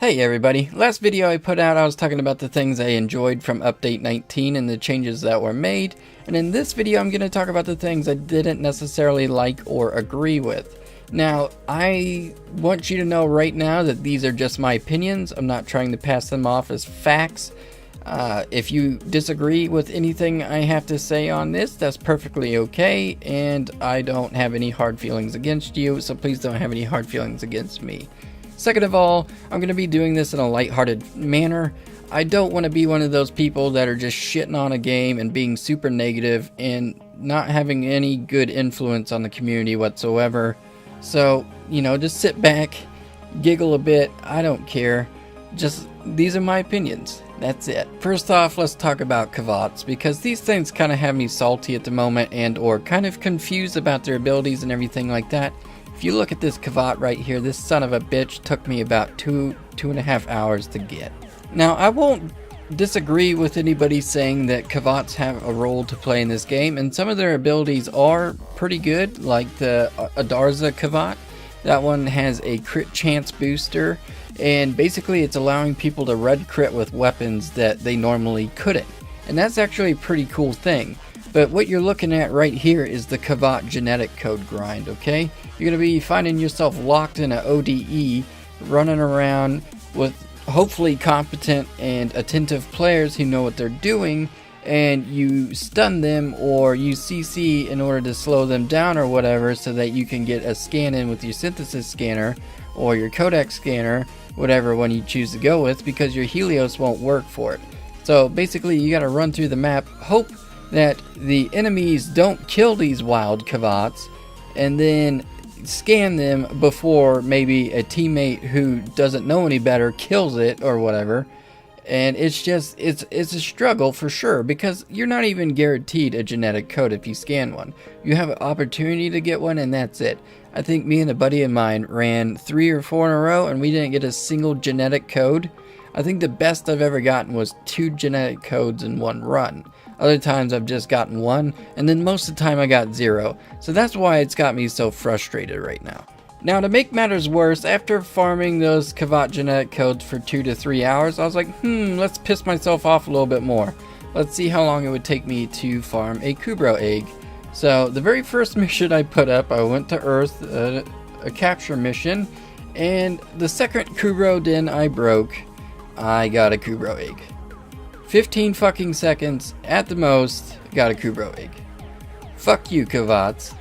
Hey everybody, last video I put out I was talking about the things I enjoyed from update 19 and the changes that were made, and in this video I'm going to talk about the things I didn't necessarily like or agree with. Now, I want you to know right now that these are just my opinions. I'm not trying to pass them off as facts. If you disagree with anything I have to say on this, that's perfectly okay, and I don't have any hard feelings against you, so please don't have any hard feelings against me. Second of all, I'm going to be doing this in a lighthearted manner. I don't want to be one of those people that are just shitting on a game and being super negative and not having any good influence on the community whatsoever. So, just sit back, giggle a bit, I don't care. Just, these are my opinions. That's it. First off, let's talk about Kavats, because these things kind of have me salty at the moment and or kind of confused about their abilities and everything like that. If you look at this Kavat right here, this son of a bitch took me about two and a half hours to get. Now, I won't disagree with anybody saying that Kavats have a role to play in this game, and some of their abilities are pretty good, like the Adarza Kavat. That one has a crit chance booster, and basically it's allowing people to red crit with weapons that they normally couldn't. And that's actually a pretty cool thing. But what you're looking at right here is the Kavat genetic code grind, okay? You're going to be finding yourself locked in an ODE, running around with hopefully competent and attentive players who know what they're doing, and you stun them or use CC in order to slow them down or whatever so that you can get a scan in with your synthesis scanner or your codec scanner, whatever one you choose to go with, because your Helios won't work for it. So basically you got to run through the map, hope that the enemies don't kill these wild Kavats, and then scan them before maybe a teammate who doesn't know any better kills it or whatever. And it's just, it's a struggle for sure, because you're not even guaranteed a genetic code if you scan one. You have an opportunity to get one, and that's it. I think me and a buddy of mine ran 3 or 4 in a row and we didn't get a single genetic code. I think the best I've ever gotten was 2 genetic codes in one run. Other times I've just gotten 1, and then most of the time I got 0. So that's why it's got me so frustrated right now. Now, to make matters worse, after farming those Kavat genetic codes for 2 to 3 hours, I was like, let's piss myself off a little bit more. Let's see how long it would take me to farm a Kubri Egg. So the very first mission I put up, I went to Earth, a capture mission, and the second Kubri Den I broke, I got a Kubri Egg. 15 fucking seconds at the most, got a Kubri Egg. Fuck you, Kavats.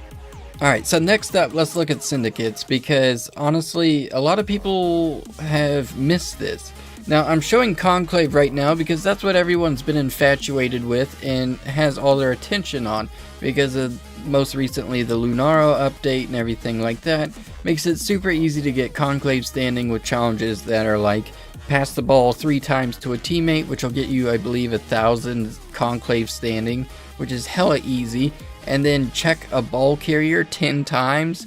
Alright, so next up, let's look at Syndicates, because honestly, a lot of people have missed this. Now, I'm showing Conclave right now because that's what everyone's been infatuated with and has all their attention on, because of most recently the Lunaro update and everything like that. Makes it super easy to get Conclave standing with challenges that are like, pass the ball 3 times to a teammate, which will get you, I believe, 1,000 Conclave standing, which is hella easy. And then check a ball carrier 10 times,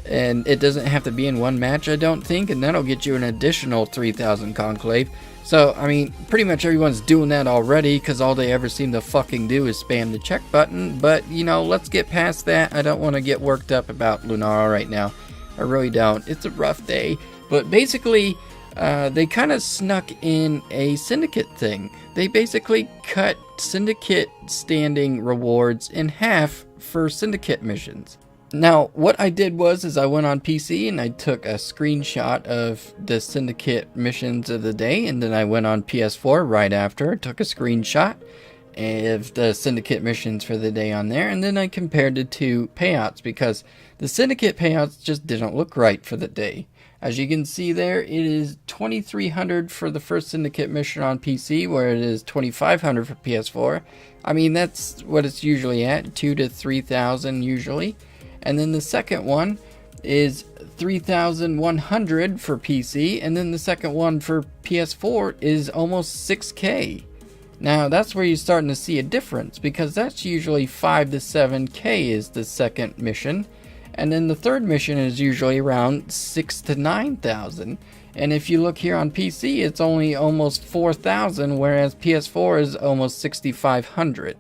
and it doesn't have to be in one match, I don't think, and that'll get you an additional 3,000 Conclave. So, I mean, pretty much everyone's doing that already, because all they ever seem to fucking do is spam the check button. But, let's get past that. I don't want to get worked up about Lunaro right now. I really don't. It's a rough day. But basically, they kind of snuck in a Syndicate thing. They basically cut Syndicate standing rewards in half for Syndicate missions. Now, what I did was I went on PC and I took a screenshot of the Syndicate missions of the day, and then I went on PS4 right after, took a screenshot of the Syndicate missions for the day on there, and then I compared the 2 payouts, because the Syndicate payouts just didn't look right for the day. As you can see there, it is 2,300 for the first Syndicate mission on PC, where it is 2,500 for PS4. I mean, that's what it's usually at, 2,000 to 3,000 usually. And then the second one is 3,100 for PC, and then the second one for PS4 is almost 6K. Now, that's where you're starting to see a difference, because that's usually 5 to 7K is the second mission. And then the third mission is usually around 6,000 to 9,000. And if you look here on PC, it's only almost 4,000, whereas PS4 is almost 6,500.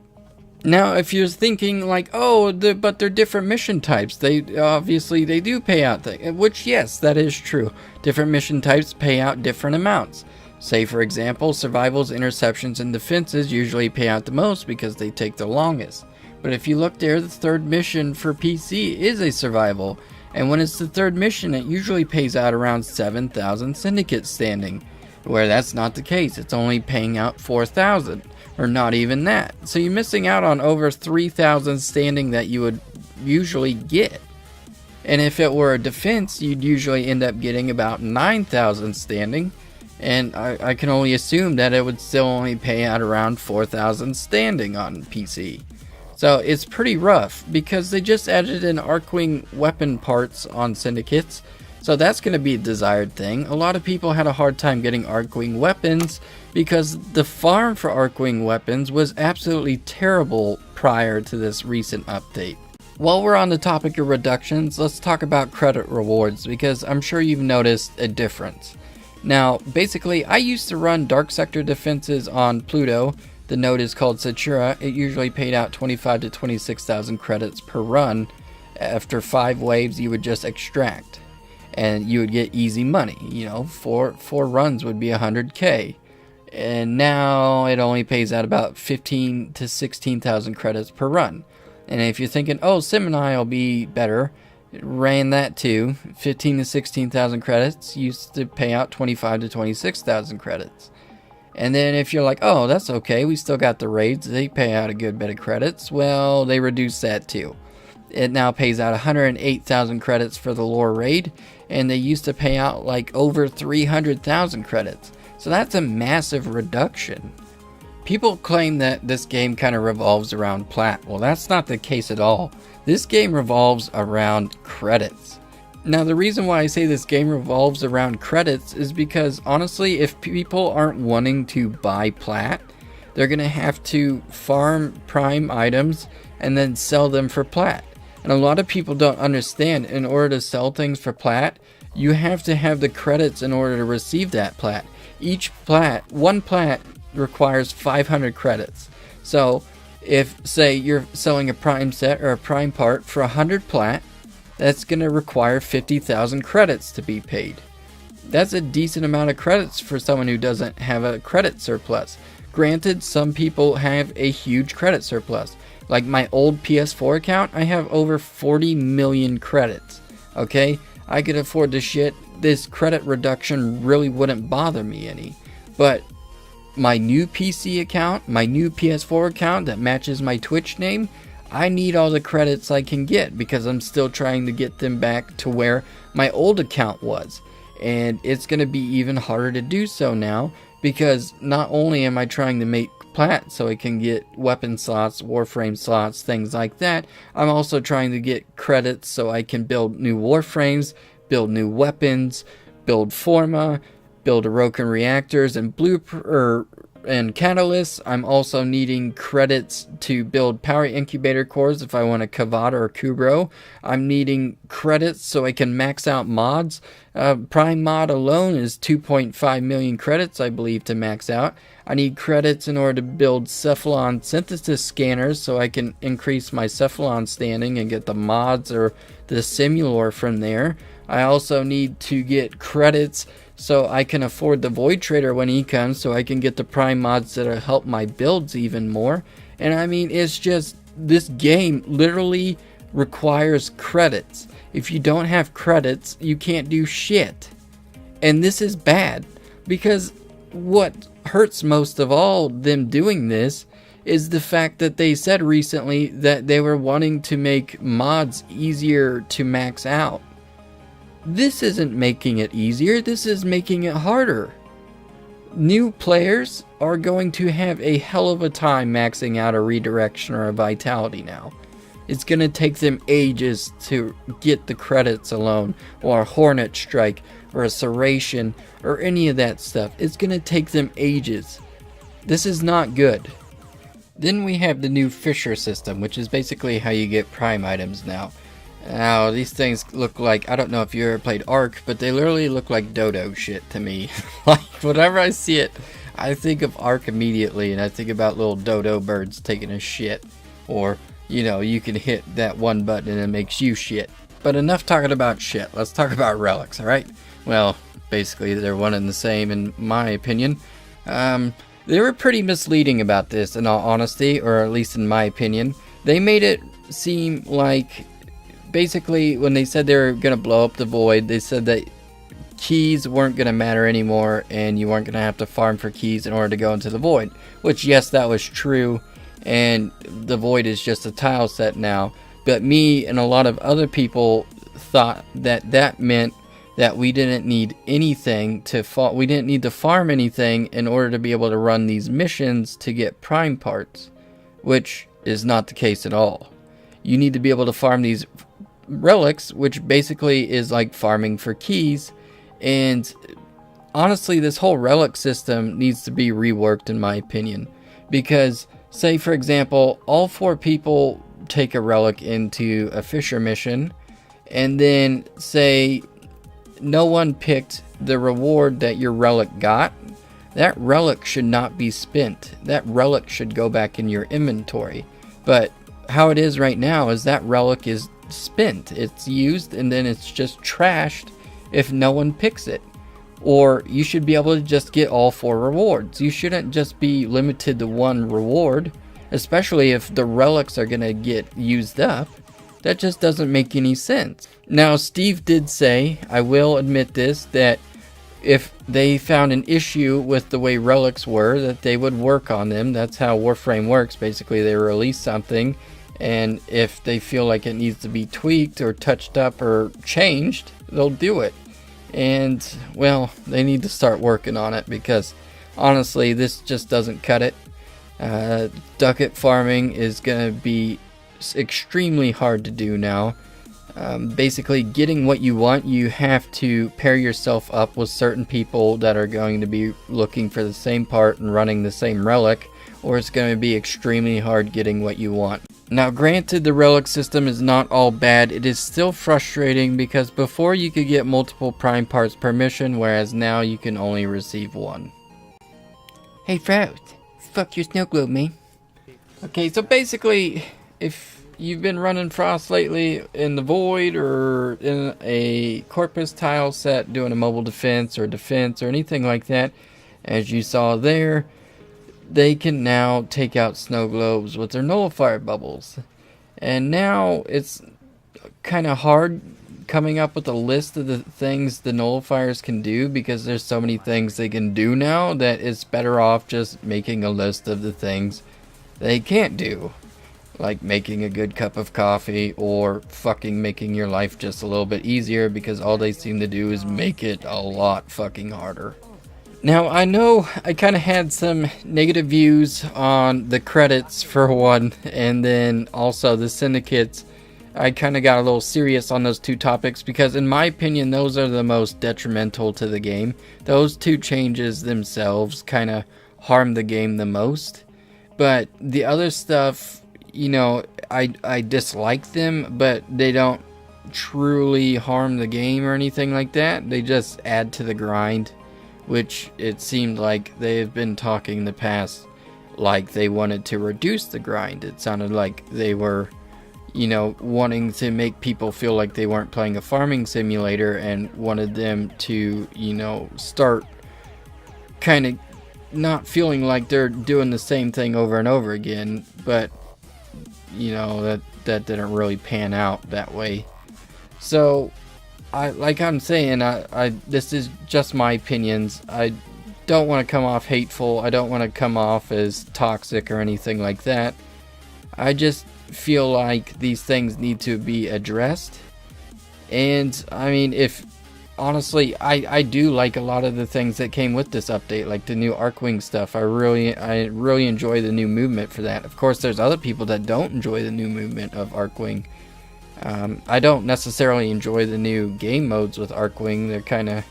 Now, if you're thinking like, oh, but they're different mission types, they do pay out things, which yes, that is true. Different mission types pay out different amounts. Say, for example, survivals, interceptions, and defenses usually pay out the most because they take the longest. But if you look there, the third mission for PC is a survival, and when it's the third mission, it usually pays out around 7,000 Syndicate standing, where that's not the case. It's only paying out 4,000. Or not even that. So you're missing out on over 3,000 standing that you would usually get. And if it were a defense, you'd usually end up getting about 9,000 standing. And I can only assume that it would still only pay out around 4,000 standing on PC. So it's pretty rough because they just added in Arcwing weapon parts on Syndicates. So that's going to be a desired thing. A lot of people had a hard time getting Arcwing weapons because the farm for Arcwing weapons was absolutely terrible prior to this recent update. While we're on the topic of reductions, let's talk about credit rewards because I'm sure you've noticed a difference. Now, basically, I used to run Dark Sector defenses on Pluto. The node is called Satura. It usually paid out 25 to 26,000 credits per run. After 5 waves, you would just extract. And you would get easy money, you know, four runs would be 100k. And now it only pays out about 15 to 16,000 credits per run. And if you're thinking, oh, Simini will be better, it ran that too. 15 to 16,000 credits used to pay out 25 to 26,000 credits. And then if you're like, oh, that's okay, we still got the raids, they pay out a good bit of credits. Well, they reduced that too. It now pays out 108,000 credits for the lore raid, and they used to pay out like over 300,000 credits. So that's a massive reduction. People claim that this game kind of revolves around plat. Well, that's not the case at all. This game revolves around credits. Now, the reason why I say this game revolves around credits is because, honestly, if people aren't wanting to buy plat, they're going to have to farm prime items and then sell them for plat. And a lot of people don't understand, in order to sell things for plat, you have to have the credits in order to receive that plat. One plat requires 500 credits. So if, say, you're selling a prime set or a prime part for 100 plat, that's going to require 50,000 credits to be paid. That's a decent amount of credits for someone who doesn't have a credit surplus. Granted, some people have a huge credit surplus. Like my old PS4 account, I have over 40 million credits. Okay? I could afford this shit. This credit reduction really wouldn't bother me any. But my new PC account, my new PS4 account that matches my Twitch name, I need all the credits I can get because I'm still trying to get them back to where my old account was. And it's going to be even harder to do so now because not only am I trying to make plat so I can get weapon slots, warframe slots, things like that, I'm also trying to get credits so I can build new warframes, build new weapons, build Forma, build Orokin reactors and and catalysts. I'm also needing credits to build power incubator cores if I want a Kavada or Kubro. I'm needing credits so I can max out mods. Prime mod alone is 2.5 million credits, I believe, to max out. I need credits in order to build Cephalon synthesis scanners so I can increase my Cephalon standing and get the mods or the Simulor from there. I also need to get credits so I can afford the Void Trader when he comes, so I can get the prime mods that'll help my builds even more. And I mean, it's just, this game literally requires credits. If you don't have credits, you can't do shit. And this is bad, because what hurts most of all them doing this is the fact that they said recently that they were wanting to make mods easier to max out. This isn't making it easier, this is making it harder. New players are going to have a hell of a time maxing out a redirection or a vitality now. It's going to take them ages to get the credits alone, or a Hornet Strike, or a Serration, or any of that stuff. It's going to take them ages. This is not good. Then we have the new Fisher system, which is basically how you get prime items now. Now, these things look like, I don't know if you ever played Ark, but they literally look like dodo shit to me. Like, whenever I see it, I think of Ark immediately, and I think about little dodo birds taking a shit. or, you know, you can hit that one button and it makes you shit. But enough talking about shit, let's talk about relics, alright? Well, basically they're one and the same in my opinion. They were pretty misleading about this, in all honesty, or at least in my opinion. They made it seem like, basically, when they said they were going to blow up the void, they said that keys weren't going to matter anymore, and you weren't going to have to farm for keys in order to go into the void. Which, yes, that was true, and the void is just a tile set now. But me and a lot of other people thought that that meant that we didn't need anything to we didn't need to farm anything in order to be able to run these missions to get prime parts, which is not the case at all. You need to be able to farm these relics, which basically is like farming for keys. And honestly, this whole relic system needs to be reworked, in my opinion, because say for example, all 4 people take a relic into a fisher mission, and then say no one picked the reward that your relic got, that relic should not be spent. That relic should go back in your inventory. But how it is right now is that relic is spent. It's used and then it's just trashed if no one picks it. Or you should be able to just get all 4 rewards. You shouldn't just be limited to 1 reward, especially if the relics are going to get used up. That just doesn't make any sense. Now, Steve did say, I will admit this, that if they found an issue with the way relics were, that they would work on them. That's how Warframe works. Basically, they release something, and if they feel like it needs to be tweaked or touched up or changed, they'll do it. And, well, they need to start working on it, because honestly, this just doesn't cut it. Ducat farming is going to be extremely hard to do now. Basically, getting what you want, you have to pair yourself up with certain people that are going to be looking for the same part and running the same relic, or it's going to be extremely hard getting what you want. Now, granted, the relic system is not all bad. It is still frustrating because before you could get multiple prime parts per mission, whereas now you can only receive 1. Hey Frost, fuck your snow globe, man. Okay, so basically, if you've been running Frost lately in the Void or in a Corpus tile set doing a mobile defense or anything like that, as you saw there, they can now take out snow globes with their Nullifier Bubbles. And now it's kind of hard coming up with a list of the things the nullifiers can do, because there's so many things they can do now that it's better off just making a list of the things they can't do. Like making a good cup of coffee, or fucking making your life just a little bit easier, because all they seem to do is make it a lot fucking harder. Now, I know I kind of had some negative views on the credits for one, and then also the syndicates. I kind of got a little serious on those 2 topics, because in my opinion, those are the most detrimental to the game. Those 2 changes themselves kind of harm the game the most. But the other stuff, you know, I dislike them, but they don't truly harm the game or anything like that. They just add to the grind, which it seemed like they have been talking in the past like they wanted to reduce the grind. It sounded like they were, you know, wanting to make people feel like they weren't playing a farming simulator, and wanted them to, you know, start kind of not feeling like they're doing the same thing over and over again. But you know, that didn't really pan out that way. So I'm saying, this is just my opinions. I don't want to come off hateful. I don't want to come off as toxic or anything like that. I just feel like these things need to be addressed. And I mean, honestly, I do like a lot of the things that came with this update, like the new Arcwing stuff. I really enjoy the new movement for that. Of course, there's other people that don't enjoy the new movement of Arcwing. I don't necessarily enjoy the new game modes with Arcwing. They're kind of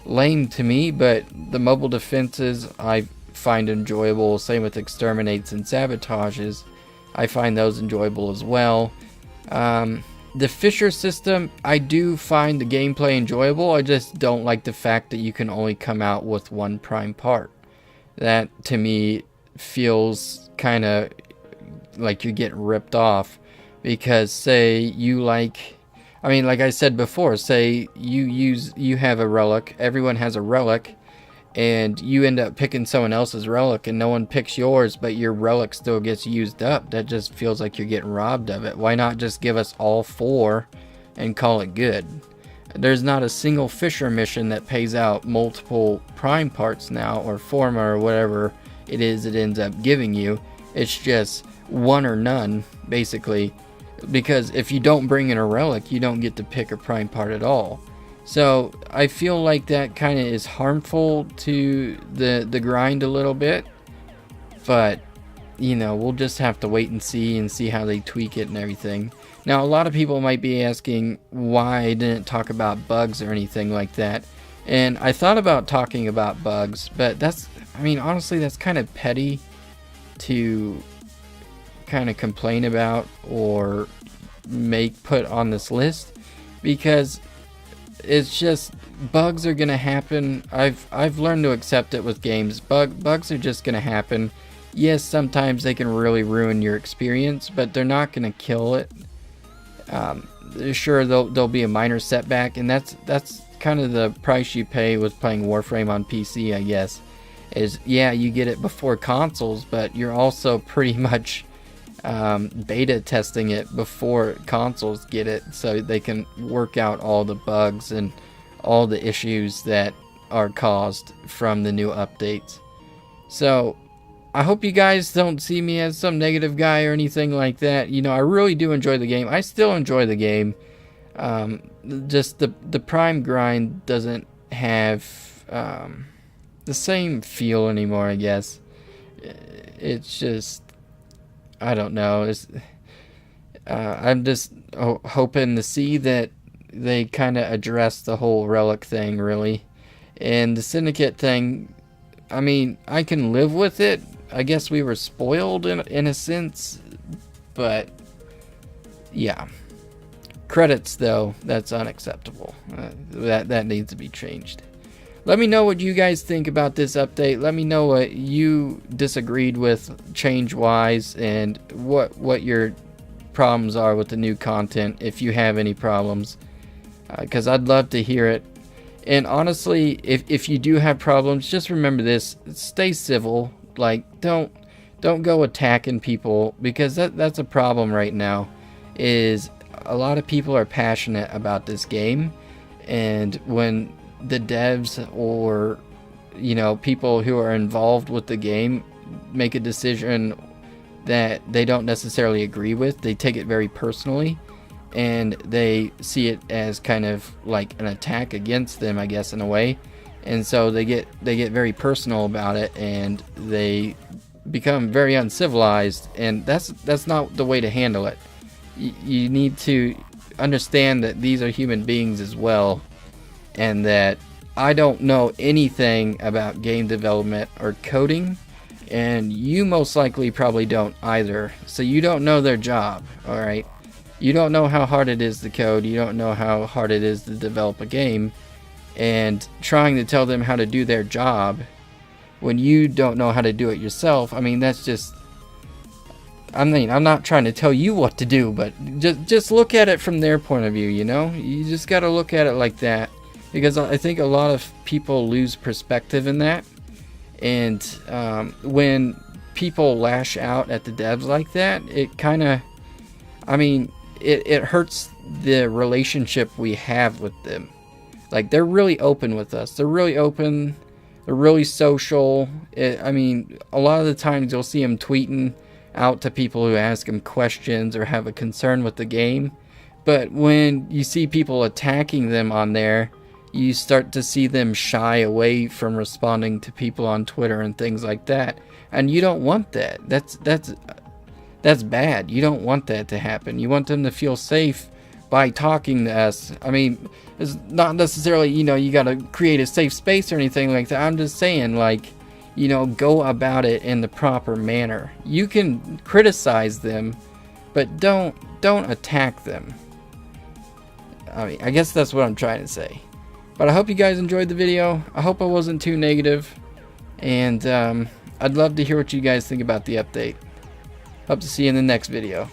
lame to me, but the mobile defenses I find enjoyable. Same with exterminates and sabotages. I find those enjoyable as well. The Fisher system, I do find the gameplay enjoyable. I just don't like the fact that you can only come out with 1 prime part. That, to me, feels kind of like you're getting ripped off, because say you like, I mean, like I said before, say you have a relic, everyone has a relic, and you end up picking someone else's relic and no one picks yours, but your relic still gets used up. That just feels like you're getting robbed of it. Why not just give us all 4 and call it good? There's not a single Fisher mission that pays out multiple prime parts now, or Forma, or whatever it is it ends up giving you. It's just one or none, basically, because if you don't bring in a relic, you don't get to pick a prime part at all. So I feel like that kind of is harmful to the grind a little bit, but you know, we'll just have to wait and see how they tweak it and everything. Now, a lot of people might be asking why I didn't talk about bugs or anything like that, and I thought about talking about bugs, but that's, I mean, honestly, that's kind of petty to kind of complain about or put on this list, because it's just, bugs are gonna happen. I've learned to accept it with games. Bugs are just gonna happen. Yes, sometimes they can really ruin your experience, but they're not gonna kill it. Sure, there'll be a minor setback, and that's kind of the price you pay with playing Warframe on PC, I guess. Is, yeah, you get it before consoles, but you're also pretty much beta testing it before consoles get it, so they can work out all the bugs and all the issues that are caused from the new updates. So I hope you guys don't see me as some negative guy or anything like that. You know, I really do enjoy the game. I still enjoy the game. Just the prime grind doesn't have the same feel anymore, I guess. It's just, I don't know. I'm just hoping to see that they kind of address the whole relic thing, really. And the Syndicate thing, I mean, I can live with it. I guess we were spoiled in a sense, but yeah. Credits, though, that's unacceptable. That needs to be changed. Let me know what you guys think about this update. Let me know what you disagreed with change-wise, and what your problems are with the new content, if you have any problems, because I'd love to hear it. And honestly, if you do have problems, just remember this: stay civil. Like, don't go attacking people, because that's a problem right now. Is a lot of people are passionate about this game, and when the devs or, you know, people who are involved with the game make a decision that they don't necessarily agree with, they take it very personally, and they see it as kind of like an attack against them, I guess, in a way. And so they get very personal about it, and they become very uncivilized, and that's not the way to handle it. You need to understand that these are human beings as well, and that I don't know anything about game development or coding, and you most likely probably don't either. So you don't know their job, alright? You don't know how hard it is to code, you don't know how hard it is to develop a game, and trying to tell them how to do their job when you don't know how to do it yourself, I mean, that's just, I mean, I'm not trying to tell you what to do, but just look at it from their point of view, you know? You just got to look at it like that, because I think a lot of people lose perspective in that, and when people lash out at the devs like that, it kind of, I mean, it hurts the relationship we have with them. Like, they're really open with us. They're really open. They're really social. I mean, a lot of the times you'll see them tweeting out to people who ask them questions or have a concern with the game. But when you see people attacking them on there, you start to see them shy away from responding to people on Twitter and things like that. And you don't want that. That's bad. You don't want that to happen. You want them to feel safe by talking to us. I mean, it's not necessarily, you know, you got to create a safe space or anything like that. I'm just saying, like, you know, go about it in the proper manner. You can criticize them, but don't attack them. I mean, I guess that's what I'm trying to say. But I hope you guys enjoyed the video. I hope I wasn't too negative. And I'd love to hear what you guys think about the update. Hope to see you in the next video.